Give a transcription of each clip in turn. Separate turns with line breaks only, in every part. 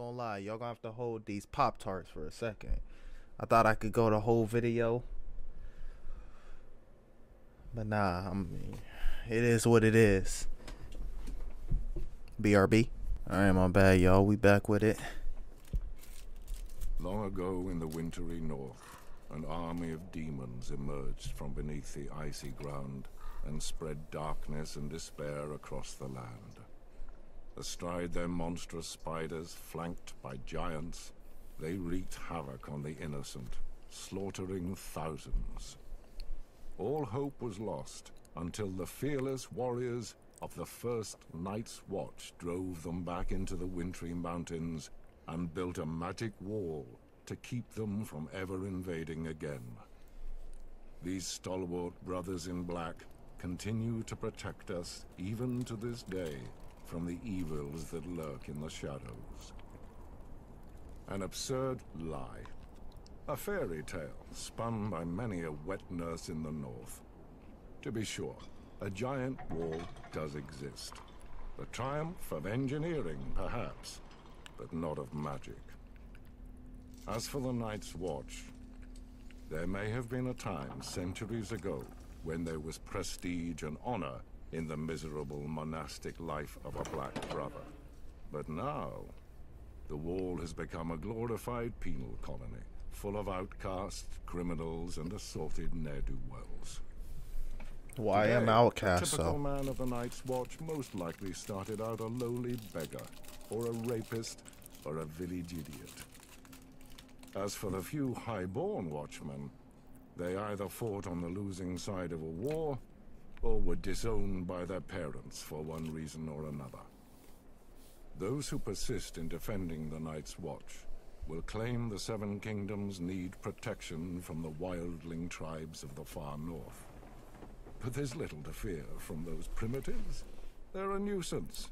gonna lie, y'all gonna have to hold these Pop-Tarts for a second. I thought I could go the whole video, but nah, I mean, it is what it is. BRB. Alright, my bad, y'all. We back with it.
Long ago in the wintry north, an army of demons emerged from beneath the icy ground and spread darkness and despair across the land. Astride their monstrous spiders, flanked by giants, they wreaked havoc on the innocent, slaughtering thousands. All hope was lost until the fearless warriors of the first Night's Watch drove them back into the wintry mountains and built a magic wall to keep them from ever invading again. These stalwart brothers in black continue to protect us even to this day from the evils that lurk in the shadows. An absurd lie. A fairy tale spun by many a wet nurse in the north. To be sure, a giant wall does exist. The triumph of engineering, perhaps, but not of magic. As for the Night's Watch, there may have been a time centuries ago when there was prestige and honor in the miserable monastic life of a Black Brother. But now, the wall has become a glorified penal colony, full of outcasts, criminals, and assaulted ne'er-do-wells.
Well, I am outcast,
the typical
so.
man of the Night's Watch most likely started out a lowly beggar, or a rapist, or a village idiot. As for the few high-born watchmen, they either fought on the losing side of a war, or were disowned by their parents for one reason or another. Those who persist in defending the Night's Watch will claim the Seven Kingdoms need protection from the wildling tribes of the far north. But there's little to fear from those primitives. They're a nuisance,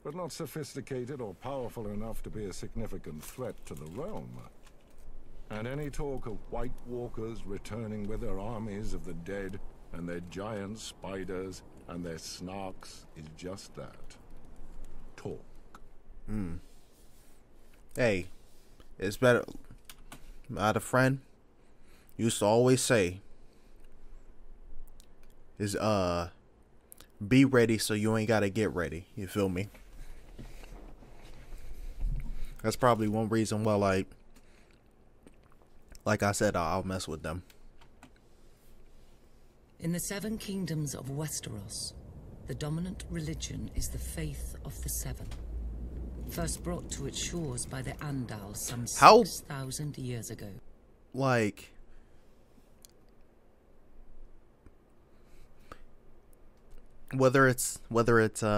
but not sophisticated or powerful enough to be a significant threat to the realm. And any talk of White Walkers returning with their armies of the dead and their giant spiders and their snarks is just that. Talk.
Hey, it's better. I had a friend used to always say, is be ready so you ain't gotta get ready. You feel me? That's probably one reason why, like I said, I'll mess with them.
In the Seven Kingdoms of Westeros, the dominant religion is the faith of the Seven. First brought to its shores by the Andals some 6,000 years ago.
Like, whether it's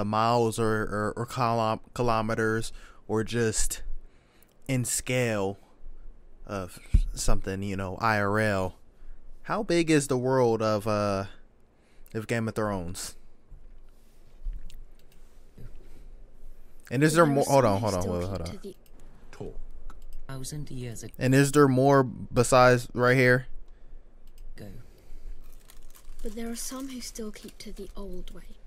miles or kilometers or just in scale of something, you know, IRL. How big is the world of Game of Thrones? And is there more? Hold on.
Talk.
1,000 years ago.
And is there more besides right here?
But there are some who still keep to the old way,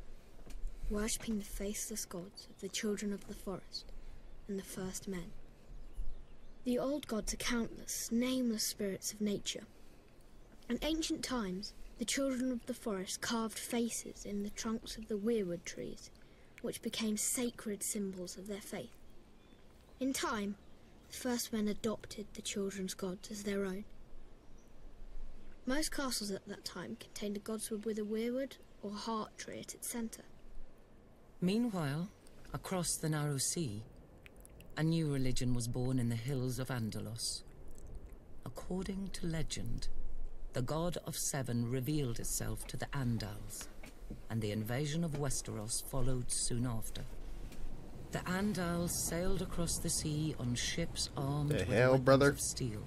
worshipping the faceless gods of the children of the forest and the first men. The old gods are countless, nameless spirits of nature. In ancient times, the children of the forest carved faces in the trunks of the weirwood trees, which became sacred symbols of their faith. In time, the first men adopted the children's gods as their own. Most castles at that time contained a godswood with a weirwood or heart tree at its centre.
Meanwhile, across the narrow sea, a new religion was born in the hills of Andalos. According to legend, the God of Seven revealed itself to the Andals, and the invasion of Westeros followed soon after. The Andals sailed across the sea on ships armed with weapons of steel.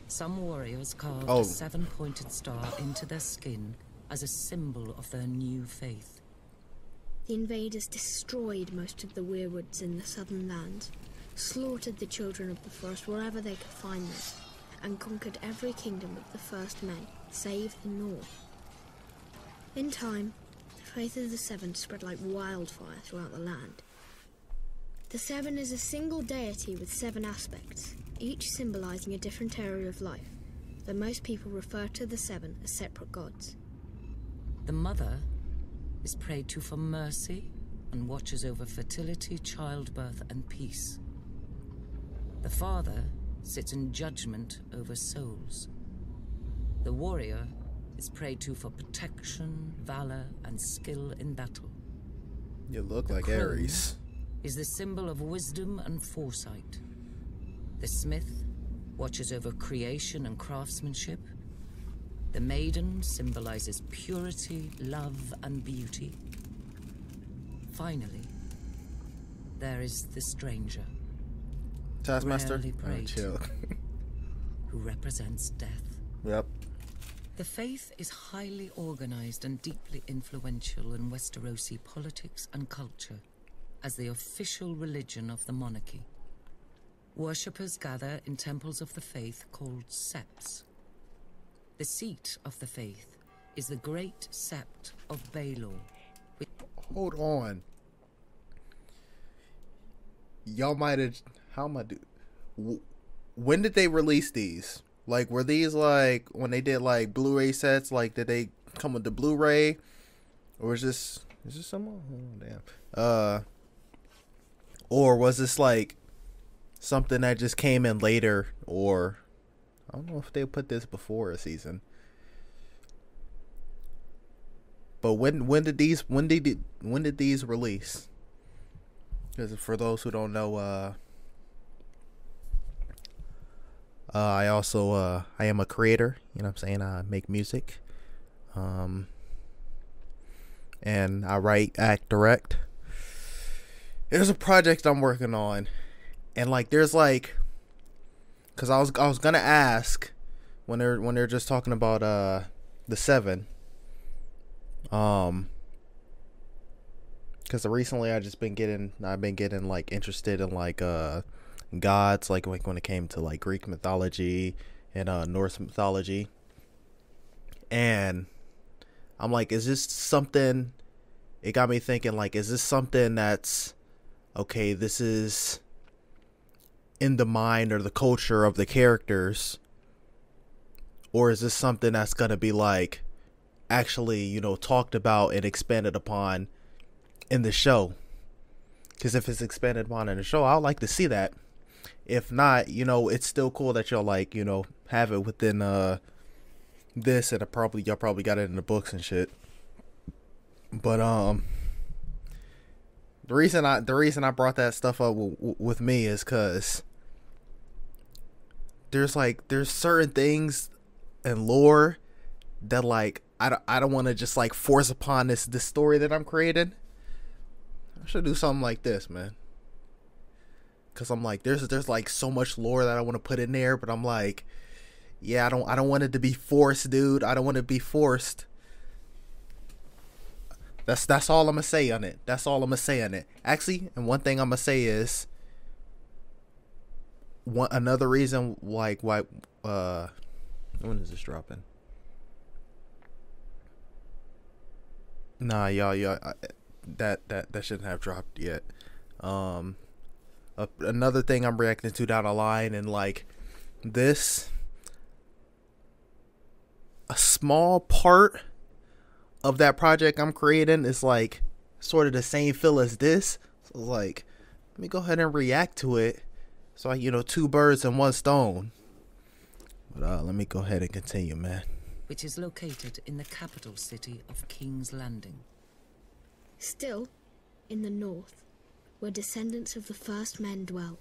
Some warriors carved a seven-pointed star into their skin as a symbol of their new faith.
The invaders destroyed most of the weirwoods in the southern lands, slaughtered the children of the forest wherever they could find them, and conquered every kingdom of the first men, save the north. In time, the faith of the Seven spread like wildfire throughout the land. The Seven is a single deity with 7 aspects, each symbolizing a different area of life, though most people refer to the 7 as separate gods.
The Mother is prayed to for mercy and watches over fertility, childbirth, and peace. The Father sits in judgment over souls. The Warrior is prayed to for protection, valor, and skill in battle.
You look
The
like
crone
Ares.
is the symbol of wisdom and foresight. The Smith watches over creation and craftsmanship. The Maiden symbolizes purity, love, and beauty. Finally, there is the Stranger,
Taskmaster?
rarely
Oh,
prayed
chill.
who represents death.
Yep.
The faith is highly organized and deeply influential in Westerosi politics and culture as the official religion of the monarchy. Worshippers gather in temples of the faith called septs. The seat of the faith is the Great Sept of Baelor.
Hold on. Y'all might have... How am I do... When did they release these? Like, were these like... When they did like Blu-ray sets, like, did they come with the Blu-ray? Or is this... Is this some... Oh, damn. Or was this like... Something that just came in later? Or... I don't know if they put this before a season. But when did these release? Because for those who don't know, I also I am a creator. You know what I'm saying? I make music, and I write, act, direct. There's a project I'm working on, and like there's like, because I was gonna ask when they're just talking about the 7. Because recently I've been getting like interested in like gods, like when it came to like Greek mythology and Norse mythology, and I'm like, is this something? It got me thinking, like, is this something that's okay? This is in the mind or the culture of the characters, or is this something that's gonna be like actually, you know, talked about and expanded upon in the show? Because if it's expanded upon in the show, I'd like to see that. If not, you know, it's still cool that y'all like, you know, have it within this, and y'all probably got it in the books and shit. But the reason I brought that stuff up with me is because there's certain things and lore that like I don't want to just like force upon this story that I'm creating. I should do something like this, man. Cause I'm like, there's like so much lore that I want to put in there, but I'm like, yeah, I don't want it to be forced, dude. I don't want it to be forced. That's all I'm gonna say on it. That's all I'm gonna say on it. Actually, and one thing I'm gonna say is another reason like why when is this dropping? Nah, y'all, that shouldn't have dropped yet. Another thing I'm reacting to down the line, and like this, a small part of that project I'm creating is like sort of the same feel as this. So like, let me go ahead and react to it. So you know, 2 birds and 1 stone. But let me go ahead and continue, man.
Which is located in the capital city of King's Landing.
Still, in the north, where descendants of the first men dwell,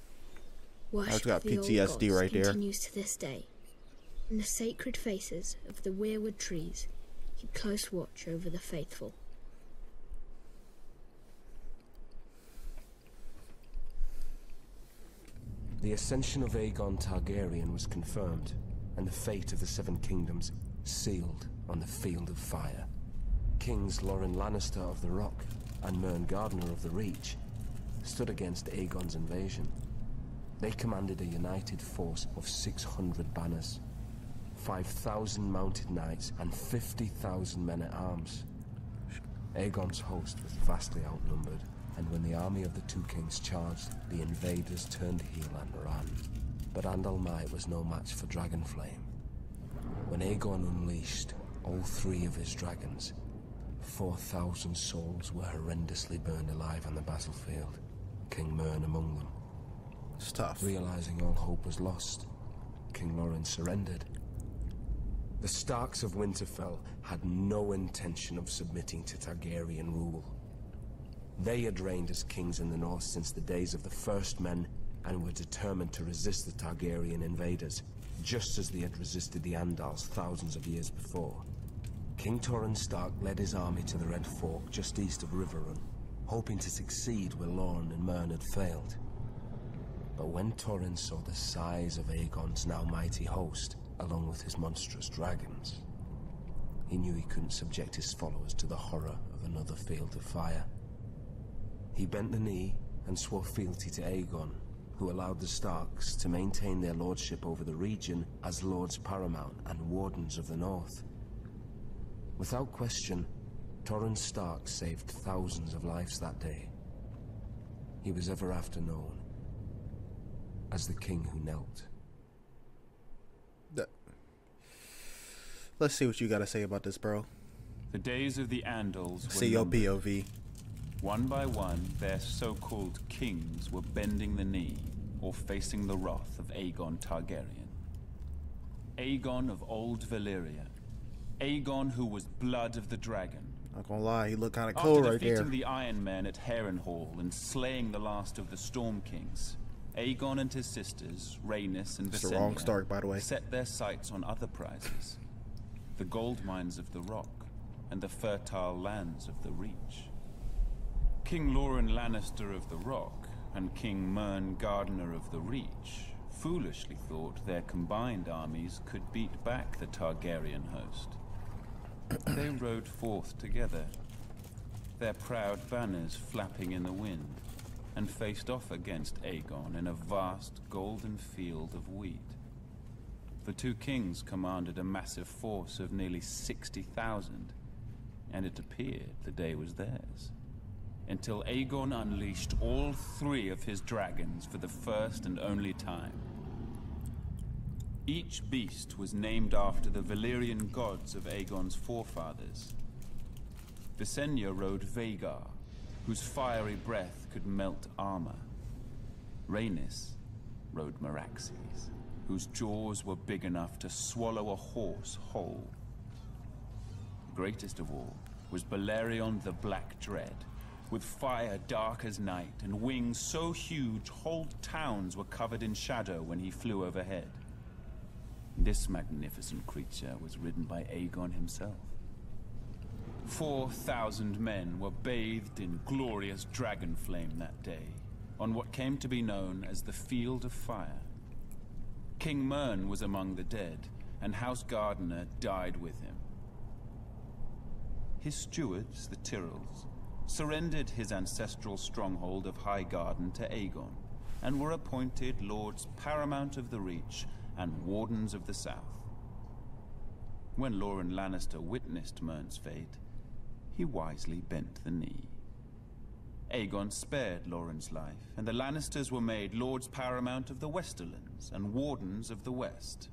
worship
got
of the old
PTSD
gods
right there.
continues to this day, and the sacred faces of the weirwood trees keep close watch over the faithful.
The ascension of Aegon Targaryen was confirmed, and the fate of the 7 kingdoms sealed on the Field of Fire. Kings Loren Lannister of the Rock and Mern Gardner of the Reach stood against Aegon's invasion. They commanded a united force of 600 banners, 5,000 mounted knights, and 50,000 men-at-arms. Aegon's host was vastly outnumbered, and when the army of the two kings charged, the invaders turned heel and ran. But Andalmai was no match for Dragonflame. When Aegon unleashed all three of his dragons, 4,000 souls were horrendously burned alive on the battlefield, King Mern among them.
It's tough.
Realizing all hope was lost, King Loren surrendered. The Starks of Winterfell had no intention of submitting to Targaryen rule. They had reigned as kings in the north since the days of the First Men and were determined to resist the Targaryen invaders, just as they had resisted the Andals thousands of years before. King Torrhen Stark led his army to the Red Fork just east of Riverrun, hoping to succeed where Lorne and Mern had failed. But when Torrhen saw the size of Aegon's now mighty host, along with his monstrous dragons, he knew he couldn't subject his followers to the horror of another field of fire. He bent the knee and swore fealty to Aegon, who allowed the Starks to maintain their lordship over the region as Lords Paramount and Wardens of the North. Without question, Torrhen Stark saved thousands of lives that day. He was ever after known as the king who knelt.
Let's see what you got to say about this, bro.
The days of the Andals were
See your
numbered.
POV.
One by one, their so-called kings were bending the knee or facing the wrath of Aegon Targaryen. Aegon of old Valyria. Aegon who was blood of the dragon.
Not gonna lie, he looked kind of cool
After
right
defeating
there.
the Iron Men at Harrenhal and slaying the last of the Storm Kings, Aegon and his sisters, Rhaenys and
It's the wrong
Visenya,
start, by the way.
set their sights on other prizes. The gold mines of the Rock and the fertile lands of the Reach. King Loren Lannister of the Rock and King Mern Gardener of the Reach foolishly thought their combined armies could beat back the Targaryen host. They rode forth together, their proud banners flapping in the wind, and faced off against Aegon in a vast golden field of wheat. The two kings commanded a massive force of nearly 60,000, and it appeared the day was theirs. Until Aegon unleashed all three of his dragons for the first and only time. Each beast was named after the Valyrian gods of Aegon's forefathers. Visenya rode Vhagar, whose fiery breath could melt armor. Rhaenys rode Meraxes, whose jaws were big enough to swallow a horse whole. Greatest of all was Balerion the Black Dread, with fire dark as night and wings so huge whole towns were covered in shadow when he flew overhead. This magnificent creature was ridden by Aegon himself. 4,000 men were bathed in glorious dragon flame that day, on what came to be known as the Field of Fire. King Mern was among the dead, and House Gardener died with him. His stewards, the Tyrells, surrendered his ancestral stronghold of Highgarden to Aegon, and were appointed Lords Paramount of the Reach and Wardens of the South. When Loren Lannister witnessed Mern's fate, he wisely bent the knee. Aegon spared Loren's life, and the Lannisters were made Lords Paramount of the Westerlands and Wardens of the West.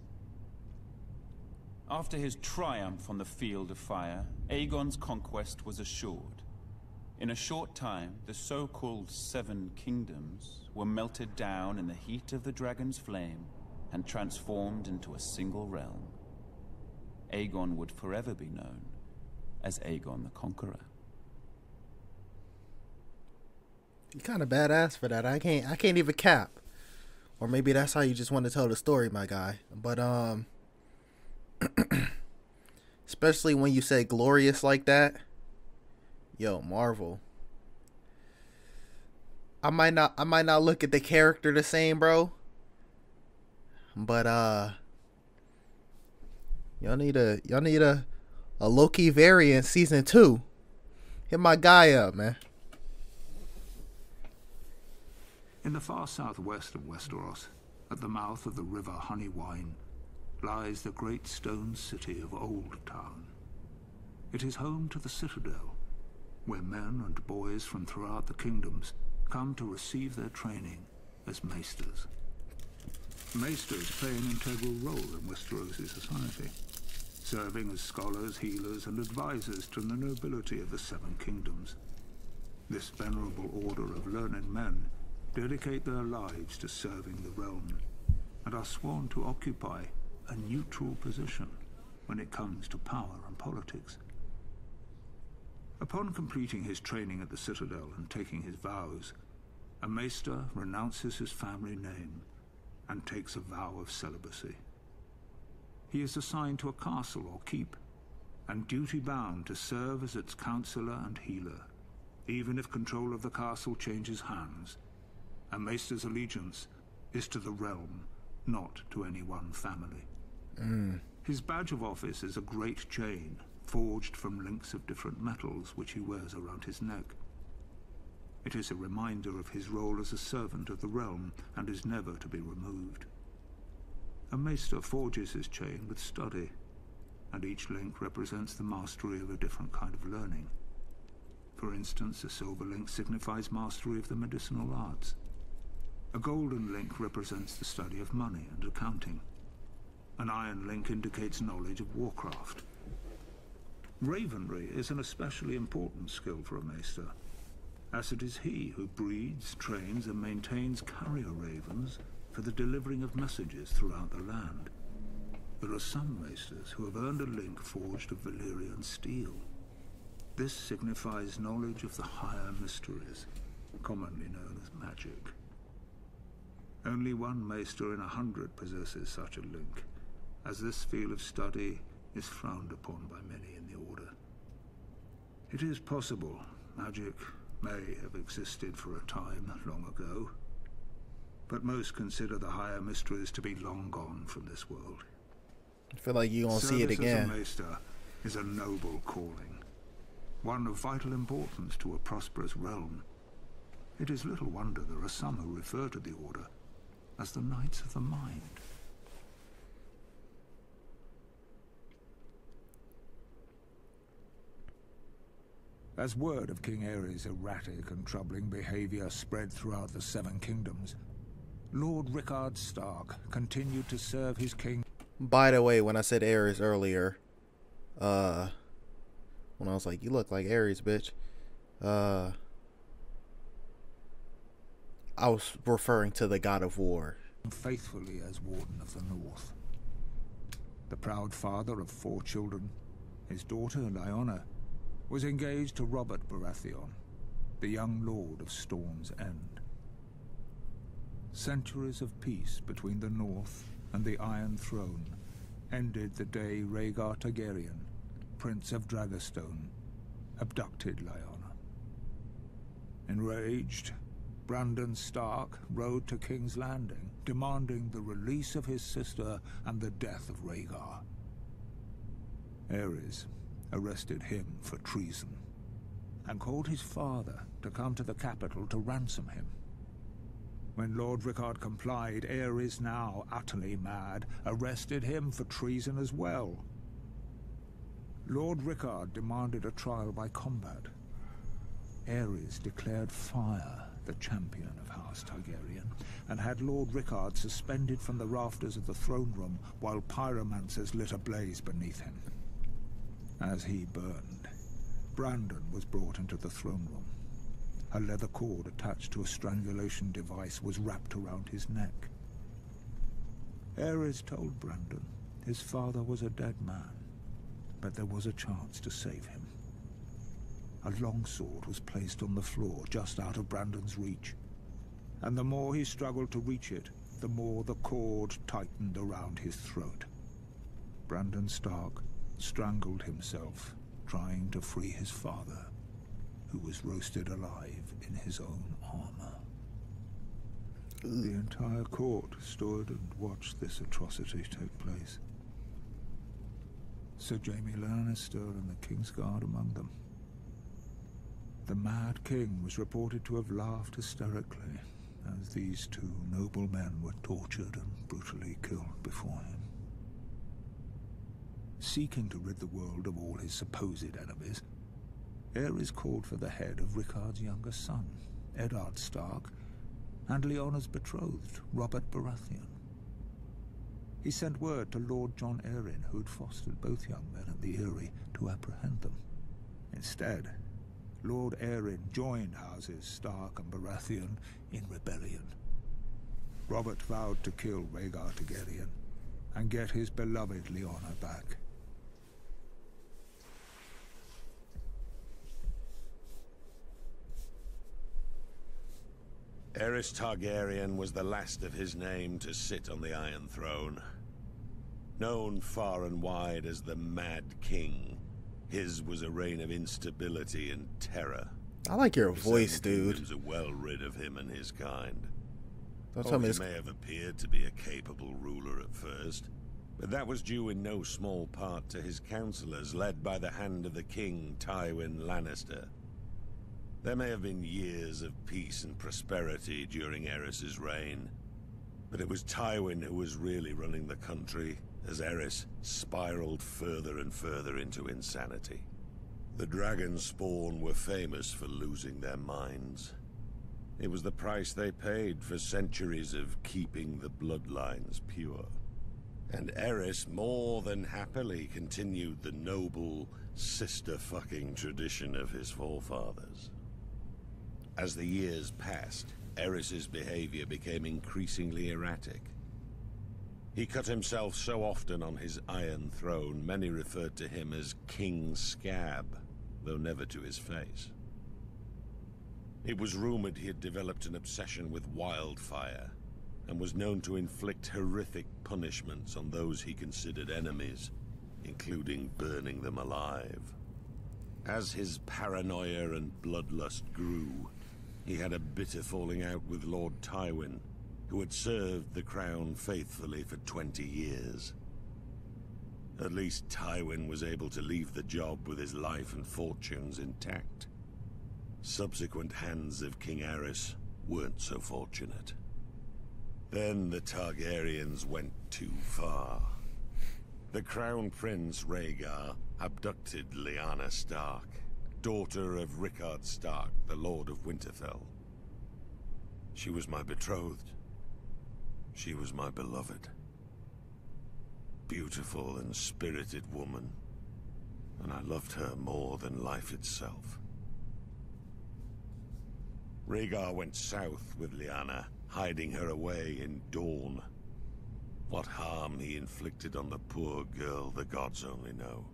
After his triumph on the Field of Fire, Aegon's conquest was assured. In a short time, the so-called Seven Kingdoms were melted down in the heat of the dragon's flame and transformed into a single realm. Aegon would forever be known as Aegon the Conqueror.
You kind of badass for that. I can't even cap. Or maybe that's how you just want to tell the story, my guy. But especially when you say glorious like that. Yo, Marvel. I might not look at the character the same, bro. But y'all need a Loki variant season 2. Hit my guy up, man.
In the far southwest of Westeros, at the mouth of the river Honeywine, lies the great stone city of Old Town. It is home to the Citadel, where men and boys from throughout the kingdoms come to receive their training as maesters. Maesters play an integral role in Westerosi society, serving as scholars, healers, and advisors to the nobility of the Seven Kingdoms. This venerable order of learned men dedicate their lives to serving the realm, and are sworn to occupy a neutral position when it comes to power and politics. Upon completing his training at the Citadel and taking his vows, a maester renounces his family name and takes a vow of celibacy. He is assigned to a castle or keep, and duty-bound to serve as its counselor and healer, even if control of the castle changes hands. A maester's allegiance is to the realm, not to any one family. His badge of office is a great chain, forged from links of different metals, which he wears around his neck. It is a reminder of his role as a servant of the realm, and is never to be removed. A maester forges his chain with study, and each link represents the mastery of a different kind of learning. For instance, a silver link signifies mastery of the medicinal arts. A golden link represents the study of money and accounting. An iron link indicates knowledge of warcraft. Ravenry is an especially important skill for a maester, as it is he who breeds, trains, and maintains carrier ravens for the delivering of messages throughout the land. There are some maesters who have earned a link forged of Valyrian steel. This signifies knowledge of the higher mysteries, commonly known as magic. Only one maester in 100 possesses such a link, as this field of study is frowned upon by many in the Order. It is possible magic may have existed for a time long ago, but most consider the higher mysteries to be long gone from this world.
I feel like you won't see it again.
Service as a maester is a noble calling, one of vital importance to a prosperous realm. It is little wonder there are some who refer to the Order as the Knights of the Mind. As word of King Aerys' erratic and troubling behavior spread throughout the Seven Kingdoms, Lord Rickard Stark continued to serve his king.
By the way, when I said Aerys earlier, when I was like, you look like Aerys, bitch, I was referring to the god of war.
Faithfully as Warden of the North. The proud father of 4 children, his daughter Lyanna, was engaged to Robert Baratheon, the young lord of Storm's End. Centuries of peace between the North and the Iron Throne ended the day Rhaegar Targaryen, Prince of Dragonstone, abducted Lyanna. Enraged, Brandon Stark rode to King's Landing, demanding the release of his sister and the death of Rhaegar. Aerys arrested him for treason, and called his father to come to the capital to ransom him. When Lord Rickard complied, Aerys, now utterly mad, arrested him for treason as well. Lord Rickard demanded a trial by combat. Aerys declared fire the champion of House Targaryen, and had Lord Rickard suspended from the rafters of the throne room while pyromancers lit a blaze beneath him. As he burned, Brandon was brought into the throne room. A leather cord attached to a strangulation device was wrapped around his neck. Aerys told Brandon his father was a dead man, but there was a chance to save him. A longsword was placed on the floor just out of Brandon's reach, and the more he struggled to reach it, the more the cord tightened around his throat. Brandon Stark strangled himself, trying to free his father, who was roasted alive in his own armor. The entire court stood and watched this atrocity take place. Sir Jaime Lannister and the Kingsguard among them. The Mad King was reported to have laughed hysterically as these 2 noble men were tortured and brutally killed before him. Seeking to rid the world of all his supposed enemies, Aerys called for the head of Rickard's younger son, Eddard Stark, and Lyanna's betrothed, Robert Baratheon. He sent word to Lord John Arryn, who had fostered both young men at the Eyrie, to apprehend them. Instead, Lord Arryn joined houses Stark and Baratheon in rebellion. Robert vowed to kill Rhaegar Targaryen and get his beloved Lyanna back.
Aerys Targaryen was the last of his name to sit on the Iron Throne. Known far and wide as the Mad King, his was a reign of instability and terror.
I like your
The
voice,
Seven
dude.
Kingdoms are well rid of him and his kind.
Don't tell me
He
this.
may have appeared to be a capable ruler at first, but that was due in no small part to his counselors, led by the hand of the king, Tywin Lannister. There may have been years of peace and prosperity during Aerys's reign, but it was Tywin who was really running the country, as Aerys spiraled further and further into insanity. The dragon spawn were famous for losing their minds. It was the price they paid for centuries of keeping the bloodlines pure. And Aerys more than happily continued the noble, sister-fucking tradition of his forefathers. As the years passed, Aerys's behavior became increasingly erratic. He cut himself so often on his Iron Throne, many referred to him as King Scab, though never to his face. It was rumored he had developed an obsession with wildfire, and was known to inflict horrific punishments on those he considered enemies, including burning them alive. As his paranoia and bloodlust grew, he had a bitter falling out with Lord Tywin, who had served the crown faithfully for 20 years. At least Tywin was able to leave the job with his life and fortunes intact. Subsequent hands of King Aerys weren't so fortunate. Then the Targaryens went too far. The Crown Prince Rhaegar abducted Lyanna Stark, daughter of Rickard Stark, the Lord of Winterfell. She was my betrothed. She was my beloved. Beautiful and spirited woman, and I loved her more than life itself. Rhaegar went south with Lyanna, hiding her away in Dorne. What harm he inflicted on the poor girl, the gods only know.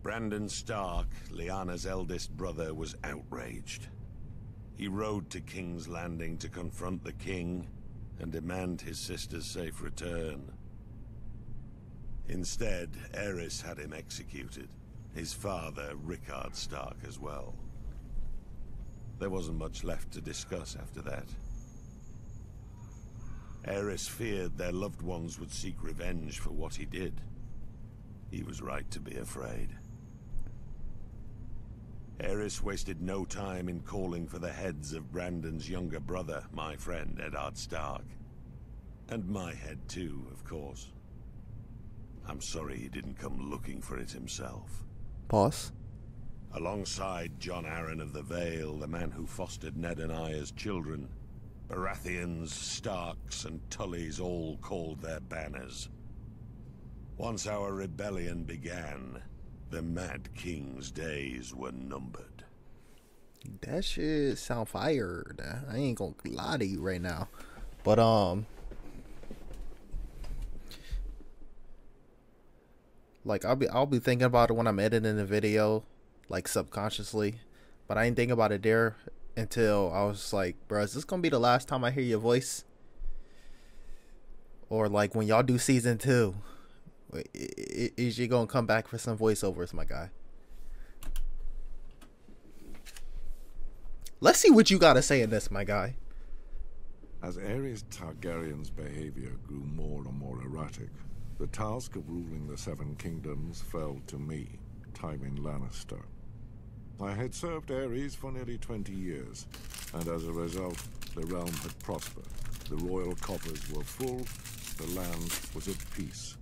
Brandon Stark, Lyanna's eldest brother, was outraged. He rode to King's Landing to confront the king and demand his sister's safe return. Instead, Aerys had him executed, his father, Rickard Stark, as well. There wasn't much left to discuss after that. Aerys feared their loved ones would seek revenge for what he did. He was right to be afraid. Aerys wasted no time in calling for the heads of Brandon's younger brother, my friend Eddard Stark. And my head too, of course. I'm sorry he didn't come looking for it himself.
Pause.
Alongside Jon Arryn of the Vale, the man who fostered Ned and I as children, Baratheons, Starks, and Tullys all called their banners. Once our rebellion began, the Mad King's days were numbered.
That shit sound fired. I ain't gonna lie to you right now. But like I'll be thinking about it when I'm editing the video, like subconsciously. But I didn't think about it there until I was like, bro, is this gonna be the last time I hear your voice? Or like when y'all do season 2, is you gonna come back for some voiceovers, my guy? Let's see what you gotta say in this, my guy.
As Aerys Targaryen's behavior grew more and more erratic, the task of ruling the Seven Kingdoms fell to me, Tywin Lannister. I had served Aerys for nearly 20 years, and as a result, the realm had prospered. The royal coffers were full, the land was at peace.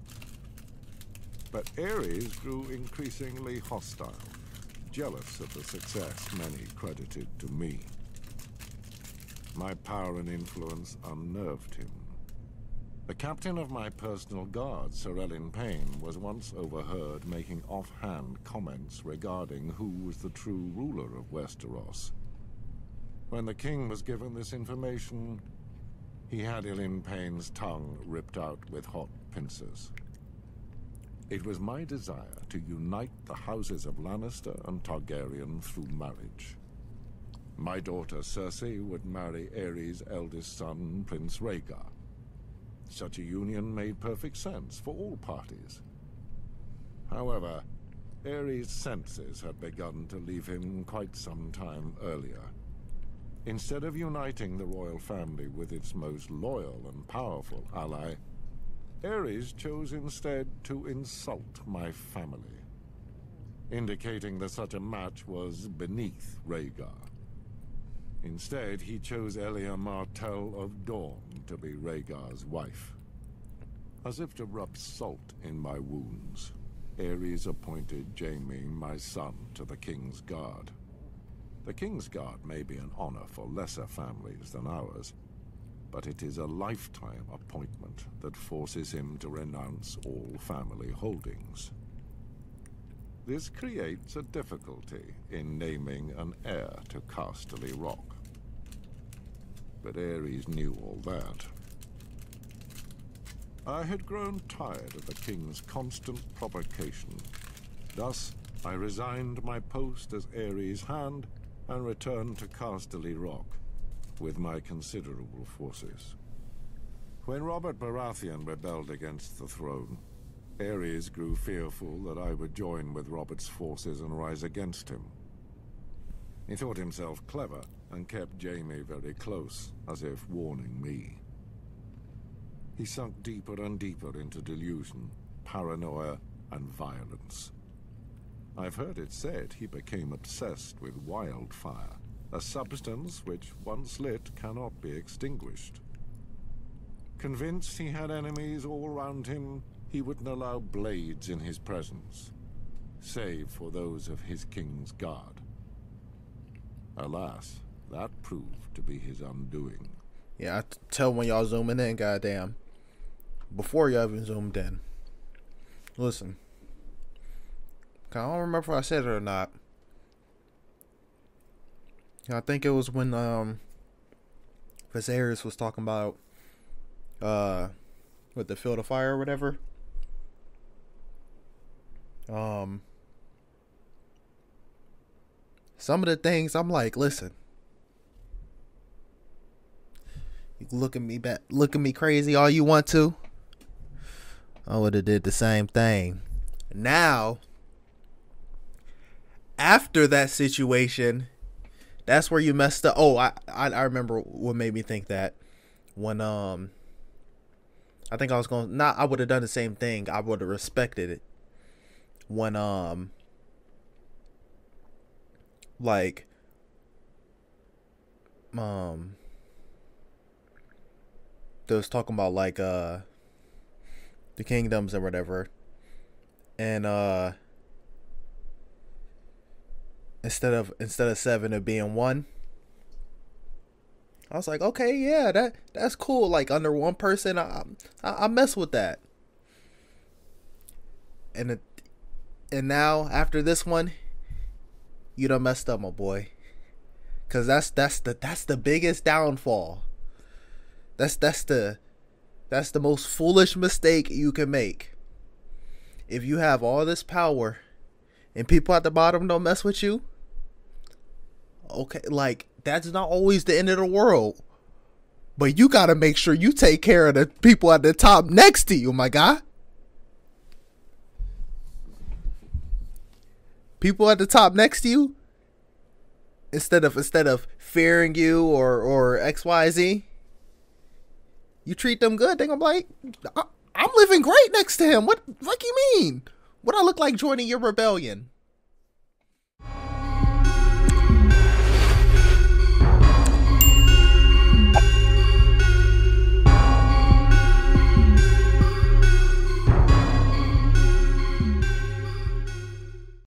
But Aerys grew increasingly hostile. jealous of the success many credited to me. My power and influence unnerved him. The captain of my personal guard, Sir Payne, was once overheard making offhand comments regarding who was the true ruler of Westeros. When the king was given this information, he had Payne's tongue ripped out with hot pincers. It was my desire to unite the houses of Lannister and Targaryen through marriage. My daughter Cersei would marry Aerys' eldest son, Prince Rhaegar. Such a union made perfect sense for all parties. However, Aerys' senses had begun to leave him quite some time earlier. Instead of uniting the royal family with its most loyal and powerful ally, Aerys chose instead to insult my family, indicating that such a match was beneath Rhaegar. Instead, he chose Elia Martell of Dorne to be Rhaegar's wife. As if to rub salt in my wounds, Aerys appointed Jaime, my son, to the King's Guard. The King's Guard may be an honor for lesser families than ours, but it is a lifetime appointment that forces him to renounce all family holdings. This creates a difficulty in naming an heir to Casterly Rock. But Aerys knew all that. I had grown tired of the king's constant provocation. Thus, I resigned my post as Aerys' hand and returned to Casterly Rock with my considerable forces. When Robert Baratheon rebelled against the throne, Aerys grew fearful that I would join with Robert's forces and rise against him. He thought himself clever and kept Jaime very close, as if warning me. He sunk deeper and deeper into delusion, paranoia, and violence. I've heard it said he became obsessed with wildfire, a substance which, once lit, cannot be extinguished. Convinced he had enemies all around him, he wouldn't allow blades in his presence, save for those of his King's Guard. Alas, that proved to be his undoing.
Yeah, I tell when y'all zooming in, goddamn. Before y'all even zoomed in. Listen. I don't remember if I said it or not. I think it was when Viserys was talking about with the field of fire or whatever. Some of the things I'm like, listen. You look at me crazy all you want to. I would have did the same thing. Now, after that situation, that's where you messed up. Oh, I remember what made me think that. When I think I was going I would have done the same thing. I would have respected it. When like they was talking about like the kingdoms or whatever, and instead of 7 it being 1, I was like, okay, yeah, that's cool. Like under one person, I mess with that. And now after this one, you done messed up, my boy. Cause that's the biggest downfall. That's the most foolish mistake you can make. If you have all this power and people at the bottom don't mess with you, okay, like that's not always the end of the world. But you gotta make sure you take care of the people at the top next to you, my guy. People at the top next to you, instead of fearing you or XYZ, you treat them good. They gonna be like, I'm living great next to him. What you mean? What I look like joining your rebellion?